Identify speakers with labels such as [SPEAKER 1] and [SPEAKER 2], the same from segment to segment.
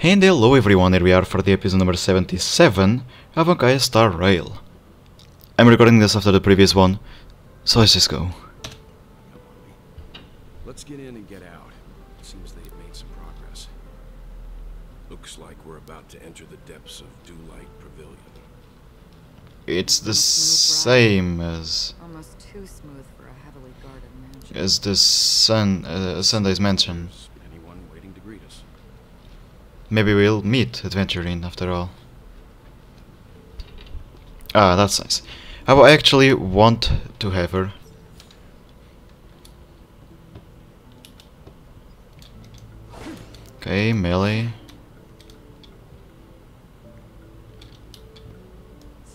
[SPEAKER 1] And hello everyone, here we are for the episode number 77 of Honkai Star Rail. I'm recording this after the previous one, so let's just go.
[SPEAKER 2] Let's get in and get out. Seems they've made some progress. Looks like we're about to enter the depths of Dewlight Pavilion.
[SPEAKER 1] It's the same as
[SPEAKER 3] almost too smooth for a heavily guarded mansion.
[SPEAKER 1] as the Sunday's mansion.
[SPEAKER 2] Anyone waiting to greet us?
[SPEAKER 1] Maybe we'll meet Adventuring after all. Ah, that's nice. I actually want to have her. Okay, melee.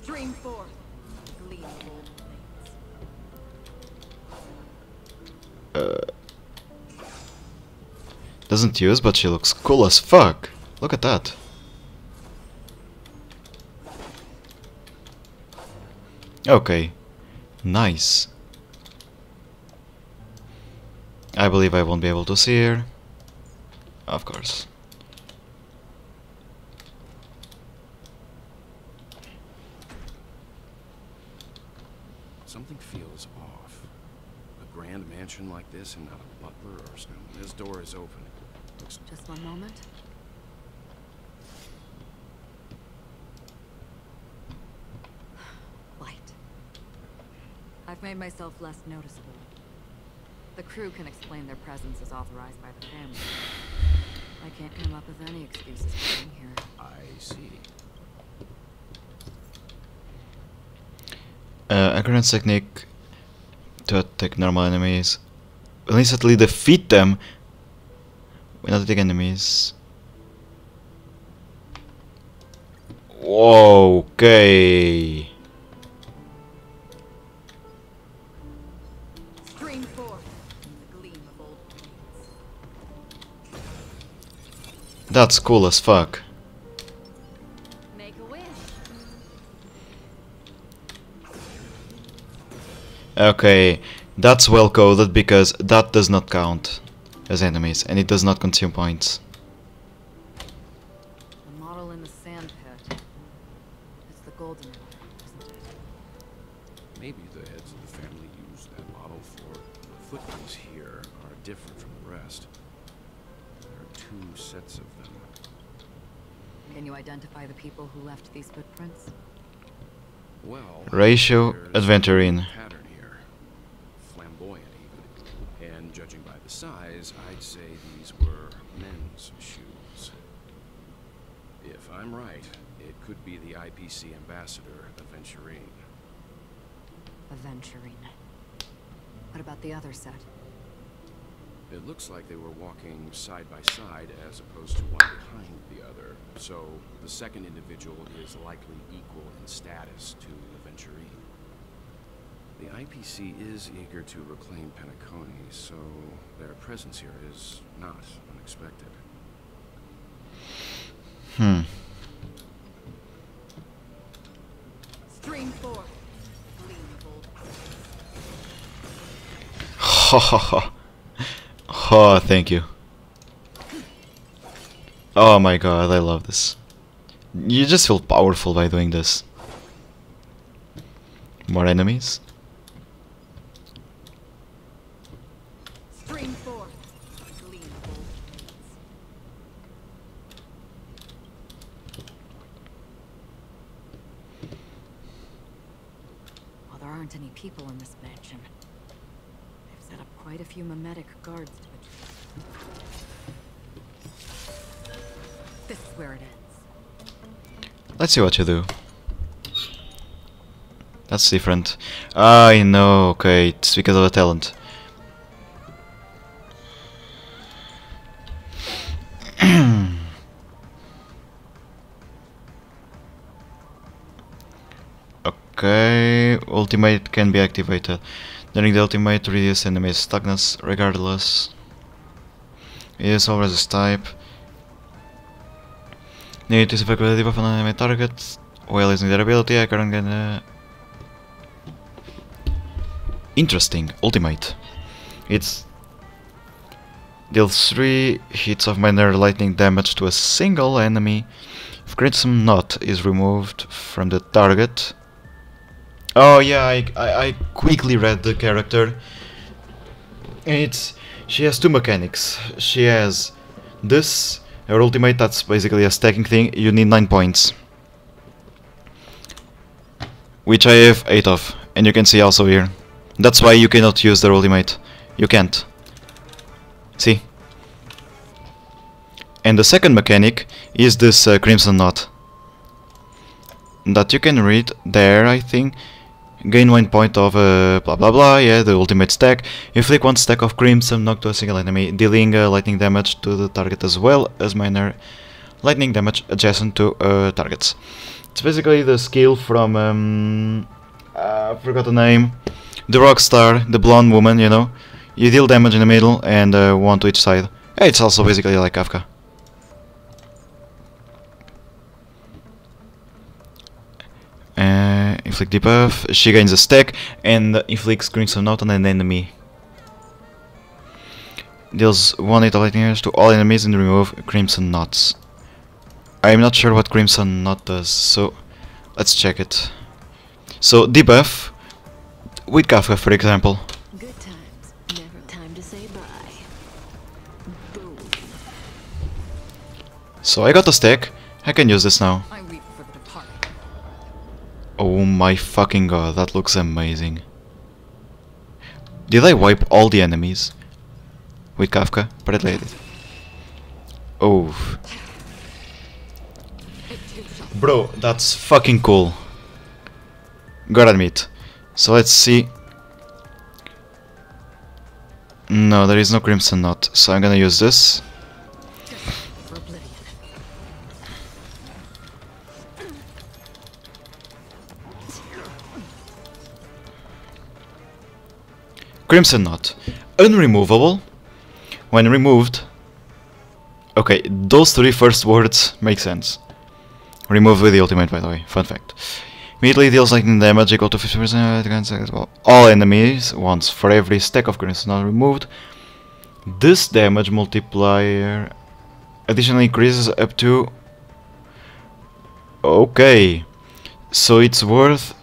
[SPEAKER 3] Stream 4. Gleam old
[SPEAKER 1] Doesn't use, but she looks cool as fuck. Look at that. Okay, nice. I believe I won't be able to see her. Of course.
[SPEAKER 2] Something feels off. A grand mansion like this and not a butler or something. This door is open. Looks
[SPEAKER 3] Just one moment. Light. I've made myself less noticeable. The crew can explain their presence as authorized by the family. I can't come up with any excuses for being here.
[SPEAKER 2] I see.
[SPEAKER 1] Acheron's technique to attack normal enemies will instantly defeat them when attacking enemies. Okay.
[SPEAKER 3] Stream 4. The gleam of old dreams.
[SPEAKER 1] That's cool as fuck.
[SPEAKER 3] Make a wish.
[SPEAKER 1] Okay, that's well coded because that does not count as enemies and it does not consume points.
[SPEAKER 3] The model in the sand pit. It's the golden one, isn't it?
[SPEAKER 2] Maybe the heads of the family used that model for the footprints here are different from the rest. There are two sets of them.
[SPEAKER 3] Can you identify the people who left these footprints?
[SPEAKER 2] Well,
[SPEAKER 1] Ratio
[SPEAKER 2] there's
[SPEAKER 1] Adventuring.
[SPEAKER 2] a pattern here. Flamboyant even. And judging by the size, I'd say these were men's shoes. If I'm right, it could be the IPC ambassador, Aventurine.
[SPEAKER 3] Aventurine. What about the other set?
[SPEAKER 2] It looks like they were walking side by side as opposed to one behind the other. So the second individual is likely equal in status to Aventurine. The IPC is eager to reclaim Penacony, so their presence here is not unexpected.
[SPEAKER 3] Stream 4. Gleam of old
[SPEAKER 1] Ha ha ha. Oh, thank you. Oh my god, I love this. You just feel powerful by doing this. More enemies?
[SPEAKER 3] Stream 4. Gleam of old Well, there aren't any people in this mansion. They've set up quite a few mimetic guards to it. This is where it ends.
[SPEAKER 1] Let's see what you do. That's different. I know, okay, it's because of the talent. Okay, ultimate can be activated. During the ultimate, reduce enemies' toughness regardless. Use all resist type. Need to select the debuff on an enemy target while using their ability. Acheron can. Interesting ultimate. It's Deals 3 hits of minor lightning damage to a single enemy. If Crimson Knot is removed from the target. Oh yeah, I quickly read the character. She has two mechanics. She has this, her ultimate, that's basically a stacking thing. You need 9 points. Which I have 8 of. And you can see also here. That's why you cannot use their ultimate. You can't. See? And the second mechanic is this Crimson Knot. That you can read there, I think. Gain 1 point of blah blah blah, yeah, the ultimate stack. Inflict 1 stack of Crimson Knock to a single enemy, dealing lightning damage to the target as well as minor lightning damage adjacent to targets. It's basically the skill from, I forgot the name, the Rockstar, the blonde woman, you know. You deal damage in the middle and 1 to each side. It's also basically like Kafka. Inflict debuff, she gains a stack and inflicts Crimson Knot on an enemy. Deals 1 hit of lightning damage to all enemies and remove Crimson Knots. I'm not sure what Crimson Knot does, so let's check it. So debuff with Kafka, for example.
[SPEAKER 4] Good times, never time to say bye. Boom.
[SPEAKER 1] So I got a stack, I can use this now.
[SPEAKER 3] I weep for the departed.
[SPEAKER 1] Oh my fucking god, that looks amazing. Did I wipe all the enemies with Kafka? Apparently I did. Oh. Bro, that's fucking cool. Gotta admit. So let's see. No, there is no Crimson Knot, so I'm gonna use this.
[SPEAKER 3] For oblivion.
[SPEAKER 1] Crimson Knot. Unremovable. When removed... Okay, those 3 first words make sense. Removed with the ultimate, by the way. Fun fact. Immediately deals lightning damage equal to 50% against all enemies once for every stack of Crimson Knot removed. This damage multiplier additionally increases up to... Okay. So it's worth...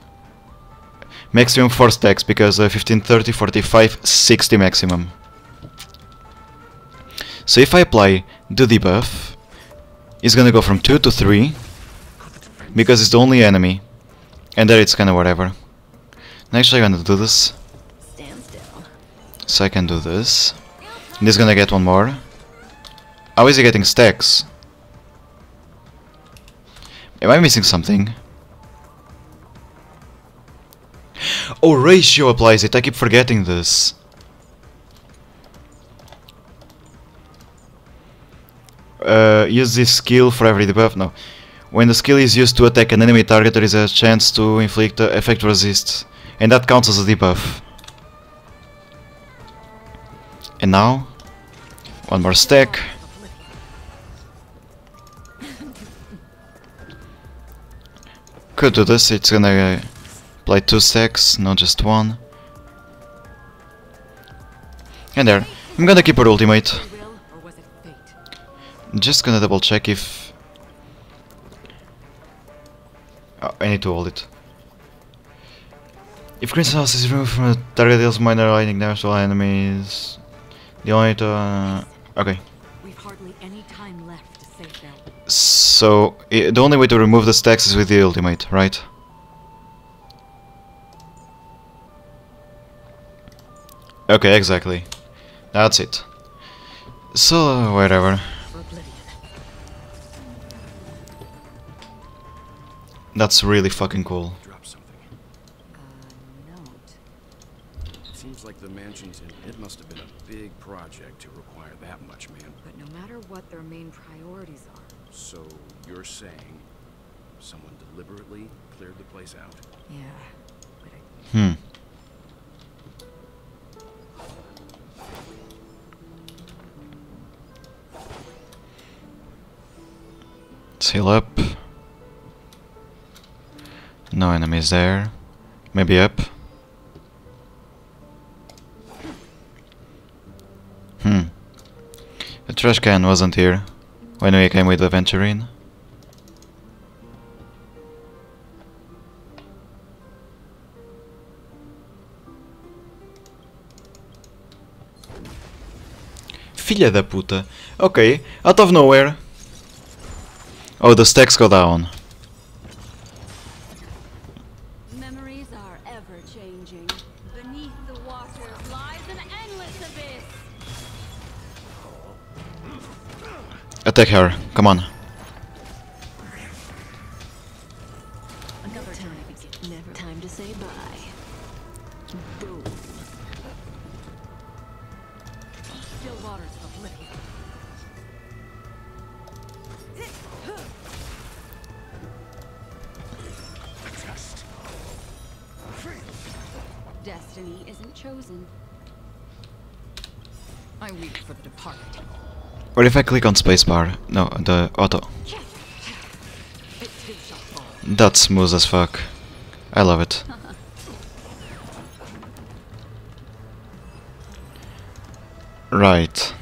[SPEAKER 1] maximum 4 stacks, because 15, 30, 45, 60 maximum. So if I apply the debuff, it's gonna go from 2 to 3, because it's the only enemy. And there it's kinda whatever. And actually I'm gonna do this.
[SPEAKER 4] Stand still.
[SPEAKER 1] So I can do this. And this is gonna get 1 more. How is he getting stacks? Am I missing something? Oh, ratio applies it, I keep forgetting this. Use this skill for every debuff? No. When the skill is used to attack an enemy target, there is a chance to inflict effect resist. And that counts as a debuff. And now, 1 more stack. Could do this, it's gonna apply 2 stacks, not just 1. And there. I'm gonna keep her ultimate.
[SPEAKER 3] Will, or was it fate?
[SPEAKER 1] Just gonna double check if... Oh, I need to hold it. If Crimson House is removed from the target, deals minor lightning damage to all enemies. The only to... okay.
[SPEAKER 3] We've hardly any time left to save them.
[SPEAKER 1] So, the only way to remove the stacks is with the ultimate, right? Okay, exactly. That's it. So, whatever.
[SPEAKER 3] For oblivion.
[SPEAKER 1] That's really fucking cool.
[SPEAKER 2] Drop something.
[SPEAKER 3] Note.
[SPEAKER 2] Seems like the mansion's it must have been a big project to require that much man.
[SPEAKER 3] But no matter what their main priorities are,
[SPEAKER 2] So you're saying someone deliberately cleared the place out?
[SPEAKER 3] yeah. But I
[SPEAKER 1] Hmm. Let's heal up. No enemies there. Maybe up. Hmm. trash can wasn't here when we came with the Aventurine. Filha da puta. Okay, out of nowhere. Oh, the stacks go down.
[SPEAKER 4] Memories are ever changing. Beneath the water lies an endless abyss.
[SPEAKER 1] Attack her, come on.
[SPEAKER 4] Never time to say bye. Boom.
[SPEAKER 3] Still waters of liquid.
[SPEAKER 4] Destiny isn't chosen.
[SPEAKER 3] I weep for the departed.
[SPEAKER 1] What if I click on spacebar? No, the auto.
[SPEAKER 3] It too shall fall.
[SPEAKER 1] That's smooth as fuck. I love it. Right.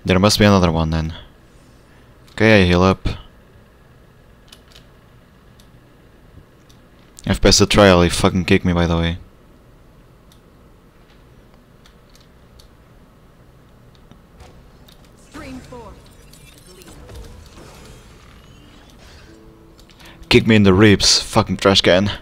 [SPEAKER 1] There must be another one then. Okay, I heal up. I've passed the trial, he fucking kicked me by the way.
[SPEAKER 3] Stream 4.
[SPEAKER 1] Kick me in the ribs, fucking trash can.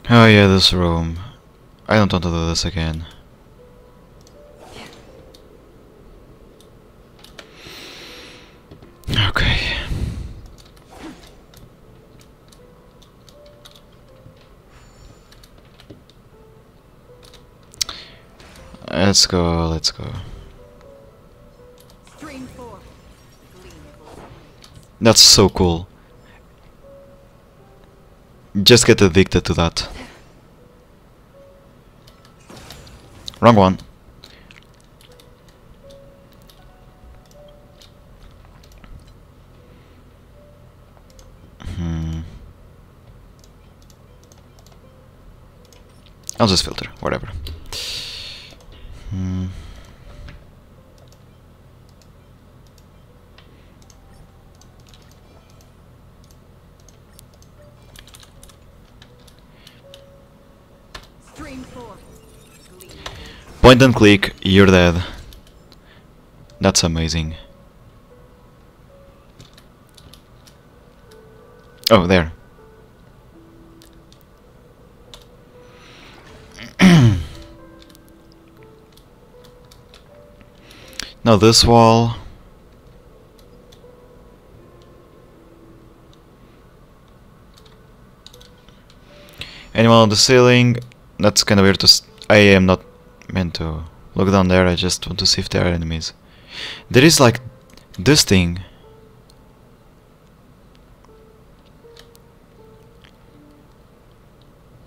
[SPEAKER 1] Oh yeah, this room. I don't want to do this again. Okay. Let's go, let's go.
[SPEAKER 3] Stream 4.
[SPEAKER 1] That's so cool. Just get addicted to that. Wrong one. I'll just filter, whatever.
[SPEAKER 3] Stream 4.
[SPEAKER 1] Point and click, you're dead. That's amazing. Oh, there. Now this wall. Anyone on the ceiling? That's kinda weird to I am not meant to look down there, I just want to see if there are enemies. There is like this thing.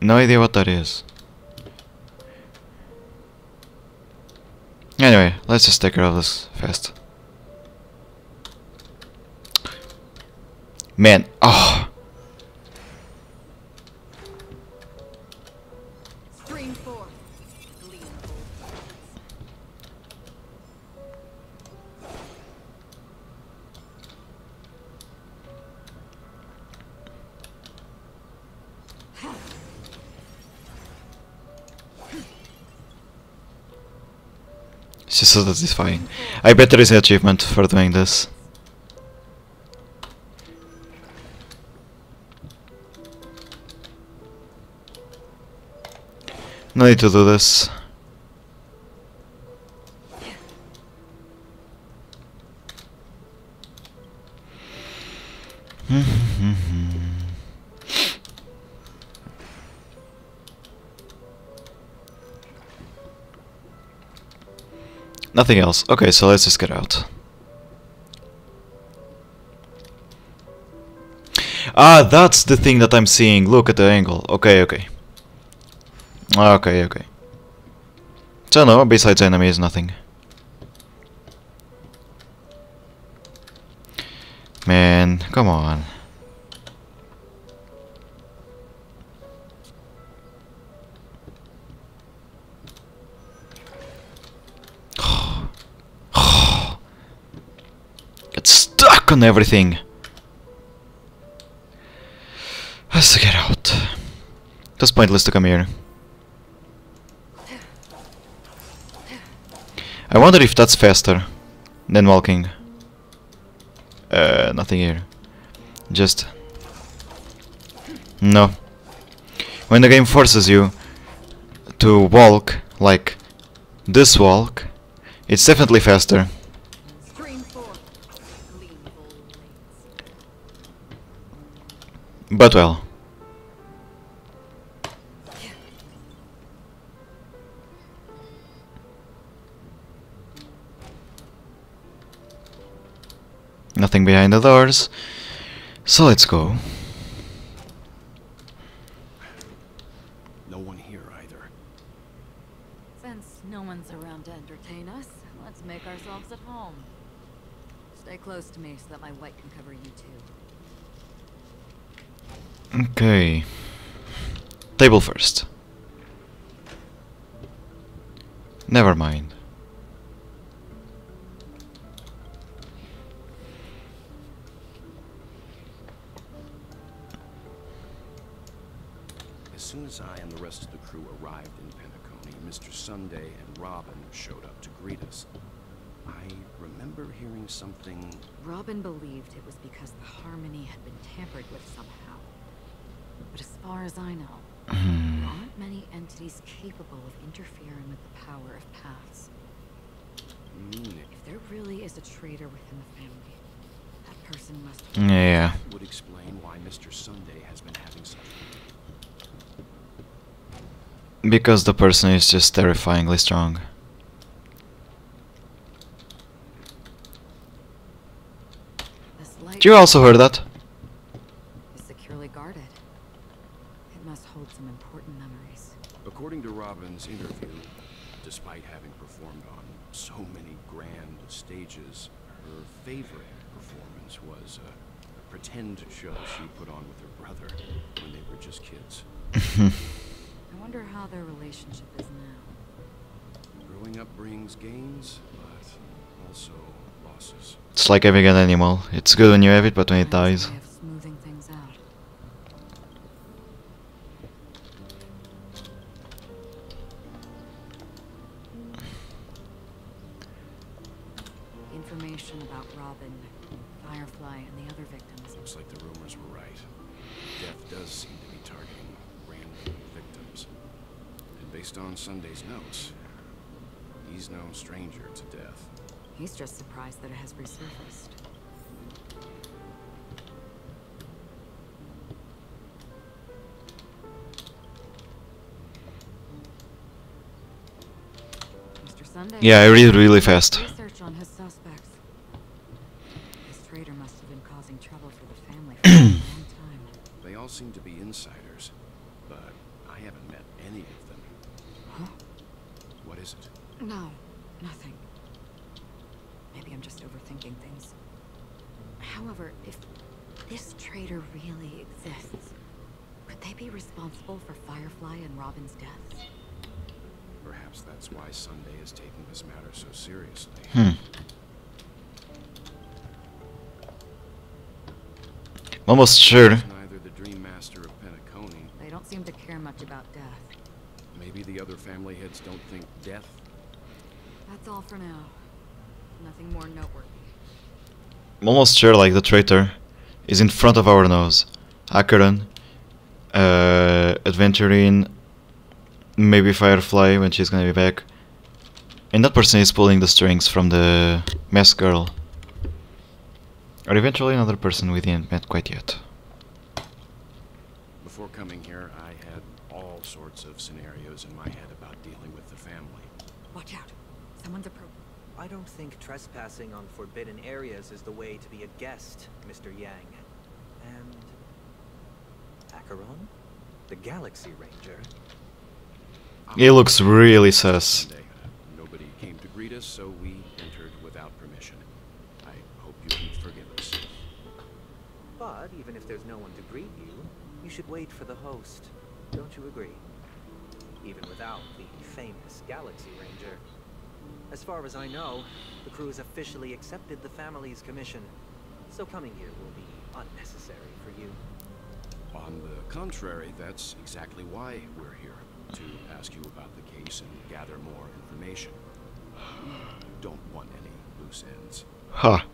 [SPEAKER 1] No idea what that is. Anyway, let's just take care of this fast. Man, oh.
[SPEAKER 3] Stream 4.
[SPEAKER 1] It's just so satisfying. I bet there is an achievement for doing this. No need to do this. Nothing else. Okay, so let's just get out. Ah, that's the thing that I'm seeing. Look at the angle. Okay, okay. Okay, okay. So no, besides enemies, nothing. Man, come on. stuck on everything. Has to get out. It was pointless to come here. I wonder if that's faster than walking. Nothing here. Just... No. When the game forces you to walk, like this walk, it's definitely faster. But well. Nothing behind the doors, so let's go.
[SPEAKER 2] No one here either.
[SPEAKER 3] Since no one's around to entertain us, let's make ourselves at home. Stay close to me so that my white can cover you too.
[SPEAKER 1] Okay. Table first. Never mind.
[SPEAKER 2] As soon as I and the rest of the crew arrived in Penacony, Mr. Sunday and Robin showed up to greet us. I remember hearing something...
[SPEAKER 3] Robin believed it was because the harmony had been tampered with somehow. But as far as I know, there aren't many entities capable of interfering with the power of paths.
[SPEAKER 2] meaning.
[SPEAKER 3] If there really is a traitor within the family, that person must...
[SPEAKER 1] Yeah.
[SPEAKER 2] Would explain why Mr. Sunday has been having such...
[SPEAKER 1] Because the person is just terrifyingly strong. You also heard that?
[SPEAKER 3] Is securely guarded. It must hold some important memories.
[SPEAKER 2] According to Robin's interview, despite having performed on so many grand stages, her favorite performance was a pretend show she put on with her brother when they were just kids.
[SPEAKER 3] I wonder how their relationship is now.
[SPEAKER 2] Growing up brings gains, but also losses.
[SPEAKER 1] It's like having an animal. It's good when you have it, but when it dies.
[SPEAKER 3] Way of smoothing things out. Information about Robin, Firefly, and the other victims.
[SPEAKER 2] Looks like the rumors were right. Death does seem to be targeting random victims. And based on Sunday's notes, he's no stranger to death.
[SPEAKER 3] He's just surprised that it has resurfaced. Mr. Sunday.
[SPEAKER 1] Yeah, I read really fast.
[SPEAKER 3] Research on his suspects. This traitor must have been causing trouble for the family for a long time.
[SPEAKER 2] They all seem to be insiders, but I haven't met any of them.
[SPEAKER 3] Huh?
[SPEAKER 2] What is it?
[SPEAKER 3] No, nothing. Maybe I'm just overthinking things. However, if this traitor really exists, could they be responsible for Firefly and Robin's deaths?
[SPEAKER 2] Perhaps that's why Sunday is taking this matter so seriously.
[SPEAKER 1] Almost sure.
[SPEAKER 2] Neither the Dream Master of Penacony.
[SPEAKER 3] They don't seem to care much about death.
[SPEAKER 2] Maybe the other family heads don't think death.
[SPEAKER 3] That's all for now. Nothing more noteworthy.
[SPEAKER 1] I'm almost sure like the traitor is in front of our nose. Acheron, Adventurine, maybe Firefly when she's gonna be back. And that person is pulling the strings from the masked girl. Or eventually another person we didn't met quite yet.
[SPEAKER 2] Before coming here, I had all sorts of scenarios in my head about dealing with the family.
[SPEAKER 3] Watch out. Someone's approaching.
[SPEAKER 5] I don't think trespassing on forbidden areas is the way to be a guest, Mr. Yang. And... Acheron? The Galaxy Ranger?
[SPEAKER 1] He looks really sus.
[SPEAKER 2] Sunday, nobody came to greet us, so we entered without permission. I hope you can forgive us.
[SPEAKER 5] But even if there's no one to greet you, you should wait for the host. Don't you agree? Even without the famous Galaxy Ranger. As far as I know, the crew has officially accepted the family's commission. so coming here will be unnecessary for you.
[SPEAKER 2] On the contrary, that's exactly why we're here. To ask you about the case and gather more information. Don't want any loose ends.
[SPEAKER 1] Ha.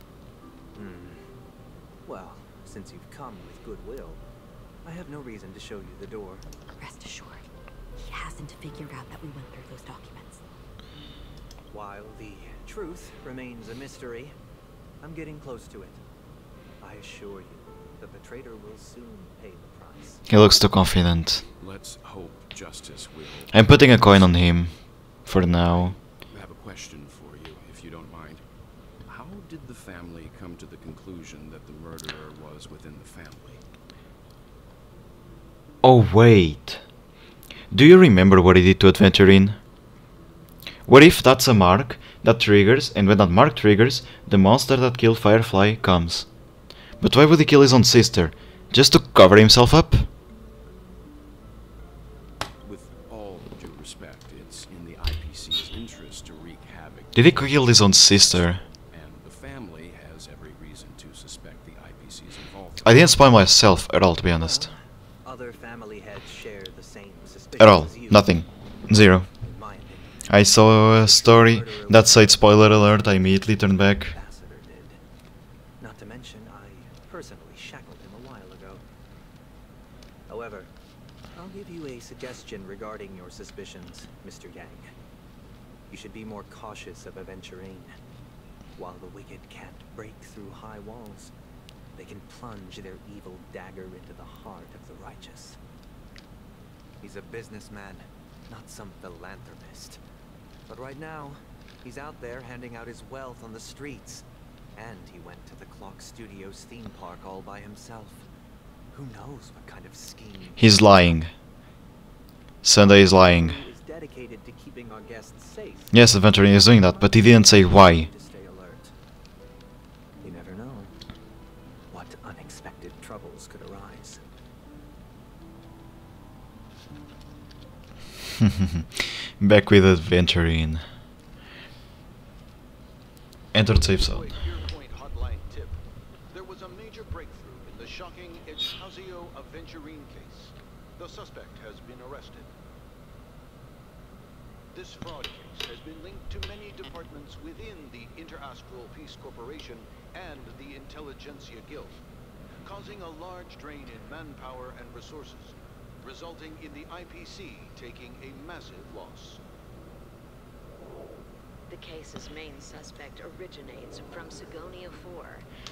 [SPEAKER 5] Well, since you've come with goodwill, I have no reason to show you the door.
[SPEAKER 3] Rest assured, he hasn't figured out that we went through those documents.
[SPEAKER 5] While the truth remains a mystery, I'm getting close to it. I assure you that the traitor will soon pay the price.
[SPEAKER 1] He looks too confident.
[SPEAKER 2] Let's hope justice will.
[SPEAKER 1] I'm putting a coin on him. For now.
[SPEAKER 2] I have a question for you, if you don't mind. How did the family come to the conclusion that the murderer was within the family?
[SPEAKER 1] Oh wait. Do you remember what he did to Adventurin? What if that's a mark that triggers, and when that mark triggers, the monster that killed Firefly comes? But why would he kill his own sister? Just to cover himself up?
[SPEAKER 2] With all due respect, it's in the IPC's interest to wreak havoc.
[SPEAKER 1] Did he kill his own sister?
[SPEAKER 2] And the family has every reason to suspect the IPC's involvement.
[SPEAKER 1] I didn't spoil myself at all, to be honest.
[SPEAKER 5] Other family heads share the same suspicions
[SPEAKER 1] At all.
[SPEAKER 5] as you.
[SPEAKER 1] Nothing. Zero.
[SPEAKER 5] In my opinion.
[SPEAKER 1] I saw a story that said spoiler alert, I immediately turned back.
[SPEAKER 5] Ambassador did. Not to mention, I personally shackled him a while ago. However, I'll give you a suggestion regarding your suspicions, Mr. Yang. You should be more cautious of Aventurine. While the wicked can't break through high walls, they can plunge their evil dagger into the heart of the righteous. He's a businessman, not some philanthropist. But right now, he's out there handing out his wealth on the streets. And he went to the Clock Studios theme park all by himself. Who knows what kind of scheme...
[SPEAKER 1] He's lying. Sunday is lying.
[SPEAKER 5] He is dedicated to keeping our guests safe.
[SPEAKER 1] Yes, Adventuring is doing that, but he didn't say why.
[SPEAKER 5] To stay alert. You never know what unexpected troubles could arise.
[SPEAKER 1] Back with Adventuring. Entered safe zone.
[SPEAKER 6] Point hotline tip. There was a major breakthrough in the shocking SOOOO Aventurine case. The suspect has been arrested. This fraud case has been linked to many departments within the Interastral Peace Corporation and the Intelligentsia Guild, causing a large drain in manpower and resources, resulting in the IPC taking a massive loss.
[SPEAKER 7] The case's main suspect originates from Sigonia 4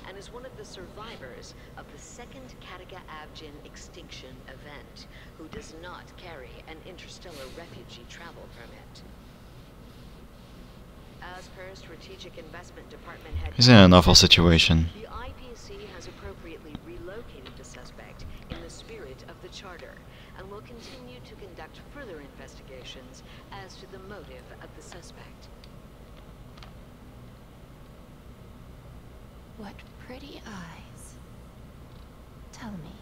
[SPEAKER 7] and is one of the survivors of the second Katega-Abjin extinction event, who does not carry an interstellar refugee travel permit. As per Strategic Investment Department head...
[SPEAKER 1] He's in an awful situation.
[SPEAKER 7] The IPC has appropriately relocated the suspect in the spirit of the Charter and will continue to conduct further investigations as to the motive of the suspect.
[SPEAKER 8] What pretty eyes. Tell me,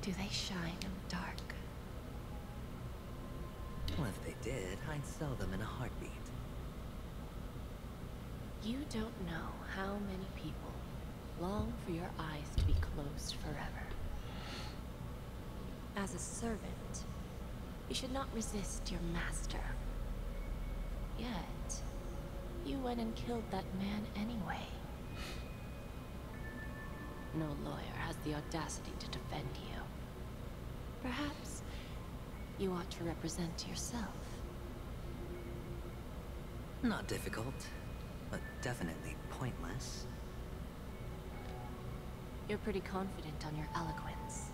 [SPEAKER 8] do they shine in the dark?
[SPEAKER 9] Well, if they did, I'd sell them in a heartbeat.
[SPEAKER 8] You don't know how many people long for your eyes to be closed forever. As a servant, you should not resist your master. Yet, you went and killed that man anyway. No lawyer has the audacity to defend you. Perhaps you ought to represent yourself.
[SPEAKER 9] Not difficult, but definitely pointless.
[SPEAKER 8] You're pretty confident on your eloquence.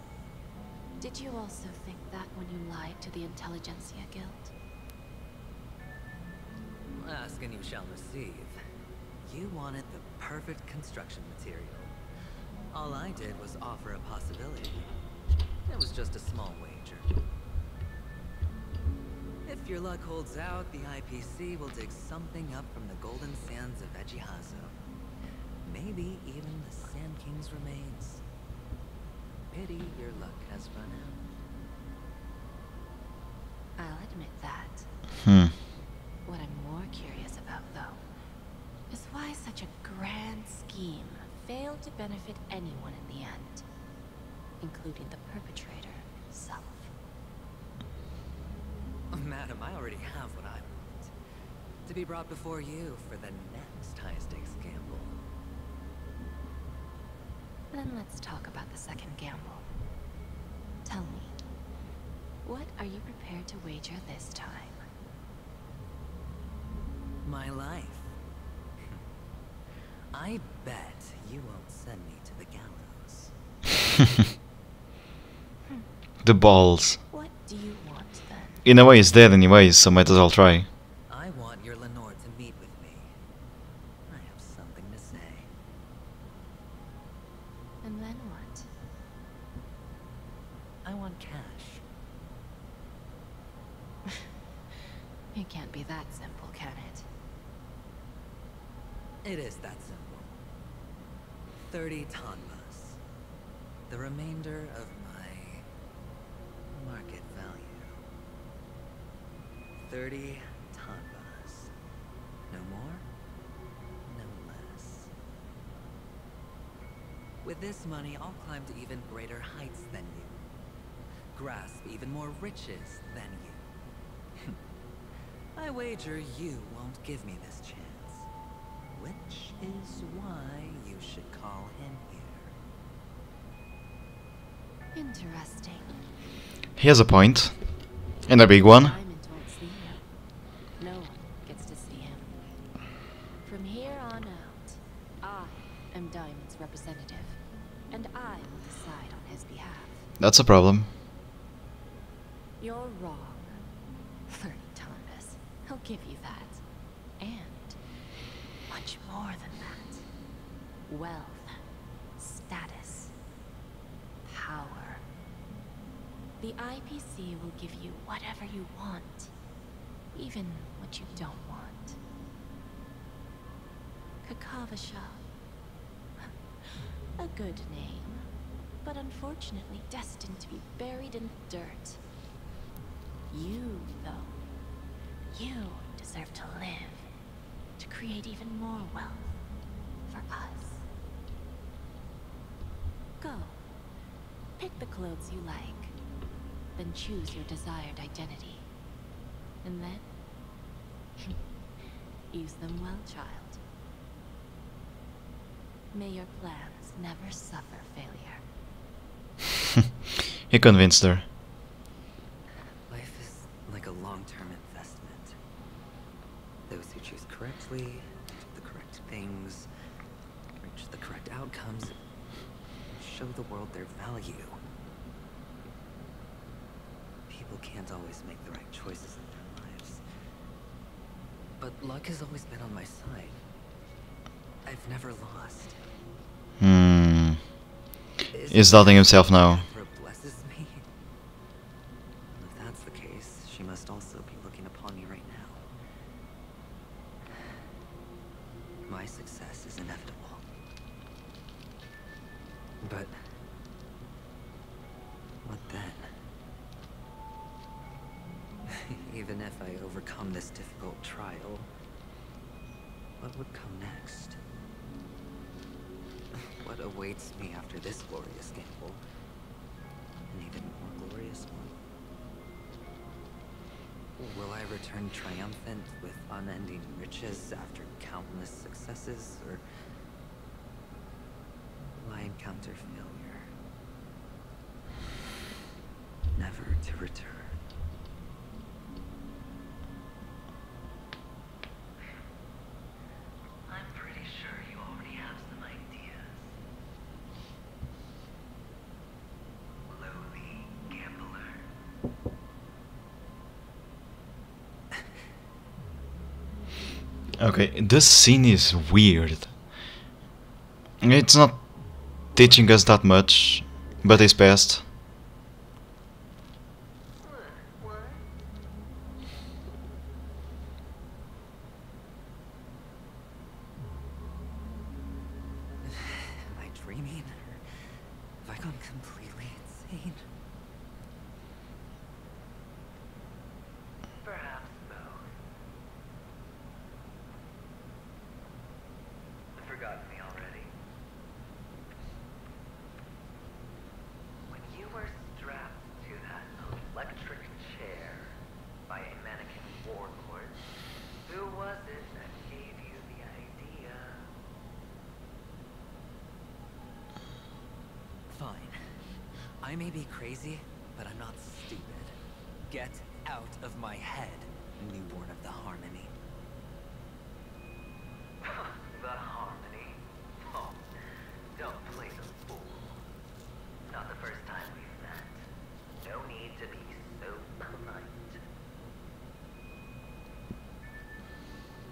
[SPEAKER 8] Did you also think that when you lied to the Intelligentsia Guild?
[SPEAKER 9] Ask and you shall receive. You wanted the perfect construction material. All I did was offer a possibility. It was just a small wager. If your luck holds out, the IPC will dig something up from the golden sands of Ejihazo. Maybe even the Sand King's remains. Pity your luck has run out.
[SPEAKER 8] I'll admit that. What I'm more curious about, though, is why such a grand scheme failed to benefit anyone in the end, including the perpetrator himself.
[SPEAKER 9] Madam, I already have what I want. To be brought before you for the next high-stakes gamble.
[SPEAKER 8] Then let's talk about the second gamble. Tell me, what are you prepared to wager this time?
[SPEAKER 9] My life. I bet you won't send me to the gallows.
[SPEAKER 1] The balls.
[SPEAKER 8] What do you want then?
[SPEAKER 1] In a way, he's dead anyways, so might as well try.
[SPEAKER 9] I want your Lenore to meet with me. I have something to say.
[SPEAKER 8] And then what?
[SPEAKER 9] I want cash.
[SPEAKER 8] It can't be that simple, can it?
[SPEAKER 9] It is that simple. 30 tanmas. The remainder of my market value. 30 tanmas. No more, no less. With this money, I'll climb to even greater heights than you. Grasp even more riches than you. I wager you won't give me this chance. Which is why you should call him here.
[SPEAKER 8] Interesting.
[SPEAKER 1] He has a point. And a big one.
[SPEAKER 8] Diamond won't see him. No one gets to see him. From here on out, I am Diamond's representative, and I will decide on his behalf.
[SPEAKER 1] That's a problem.
[SPEAKER 8] You're wrong. 30 tandas. I'll give you that. And much more than that. Wealth, status, power. The IPC will give you whatever you want, even what you don't want. Kakavasha. A good name, but unfortunately destined to be buried in dirt. You, though, you deserve to live, to create even more wealth for us. Go. Pick the clothes you like, then choose your desired identity. And then, use them well, child. May your plans never suffer failure.
[SPEAKER 1] He convinced her.
[SPEAKER 9] Life is like a long-term investment. Those who choose correctly, do the correct things, reach the correct outcomes, show the world their value. People can't always make the right choices in their lives. But luck has always been on my side. I've never lost.
[SPEAKER 1] He's doubting himself now.
[SPEAKER 9] Acheron blesses me. If that's the case, she must also be looking upon me right now. My success is inevitable. But what then? Even if I overcome this difficult trial, what would come next? What awaits me after this glorious gamble? An even more glorious one? Will I return triumphant with unending riches after countless successes, or will I encounter failure? Never to return. I'm pretty sure you already have some ideas. Lowly gambler.
[SPEAKER 1] Okay, this scene is weird. It's not teaching us that much, but it's best.
[SPEAKER 9] Am I dreaming? Have I gone completely insane? Perhaps both. Forgotten me already? I may be crazy, but I'm not stupid. Get out of my head, newborn of the Harmony.
[SPEAKER 5] The Harmony? Oh, don't play the fool. Not the first time we've met. No need to be so polite.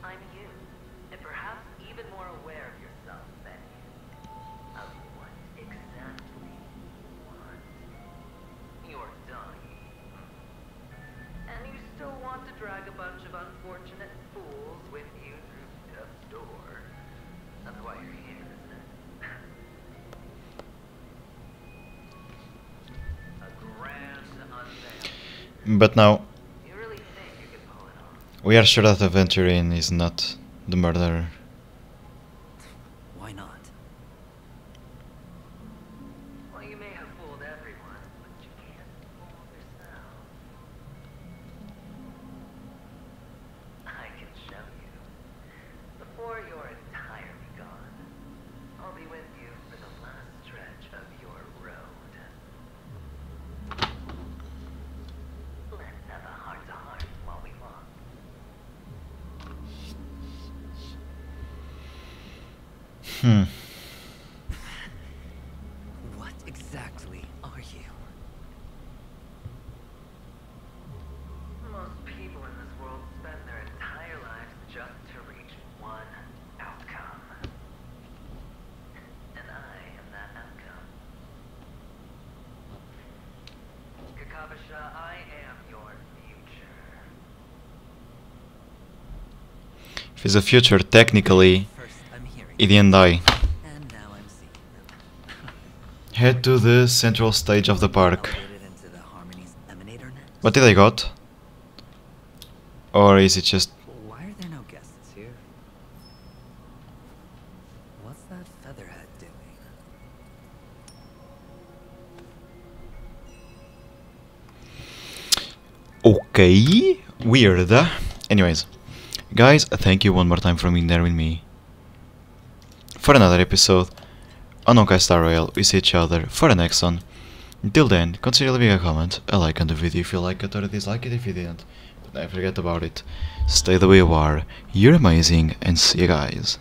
[SPEAKER 5] I'm you, and perhaps even more aware of yourself than you. Of what exactly you want. You're dying. And you still want to drag a bunch of unfortunate fools with you through death's door. That's why you're here, isn't it? A grand unveil.
[SPEAKER 1] But now
[SPEAKER 5] You really think you can pull it off?
[SPEAKER 1] we are sure that Aventurine is not the murderer.
[SPEAKER 9] Why not?
[SPEAKER 5] Well, you may have fooled everyone, but you can't fool yourself. I can show you. Before you're entirely gone, I'll be with you for the last stretch of your road. Let's have a heart-to-heart while we walk.
[SPEAKER 9] What exactly are you?
[SPEAKER 5] Most people in this world spend their entire lives just to reach one outcome. And I am that outcome. Kakavasha, I am your future.
[SPEAKER 1] If it's a future, technically,
[SPEAKER 9] First, I'm hearing
[SPEAKER 1] it didn't die.
[SPEAKER 9] and now I'm seeing them.
[SPEAKER 1] Head to the central stage of the park.
[SPEAKER 9] Uploaded into the Harmony's emanator net.
[SPEAKER 1] What did I got? Or is it just...
[SPEAKER 9] Why are there no guests here? What's that featherhead doing?
[SPEAKER 1] Okay, weird. Anyways, guys, thank you one more time for being there with me for another episode on Honkai Star Rail. We see each other for the next one. Until then, consider leaving a comment, a like on the video if you like it, or a dislike it if you didn't. But never forget about it. Stay the way you are, you're amazing, and see you guys.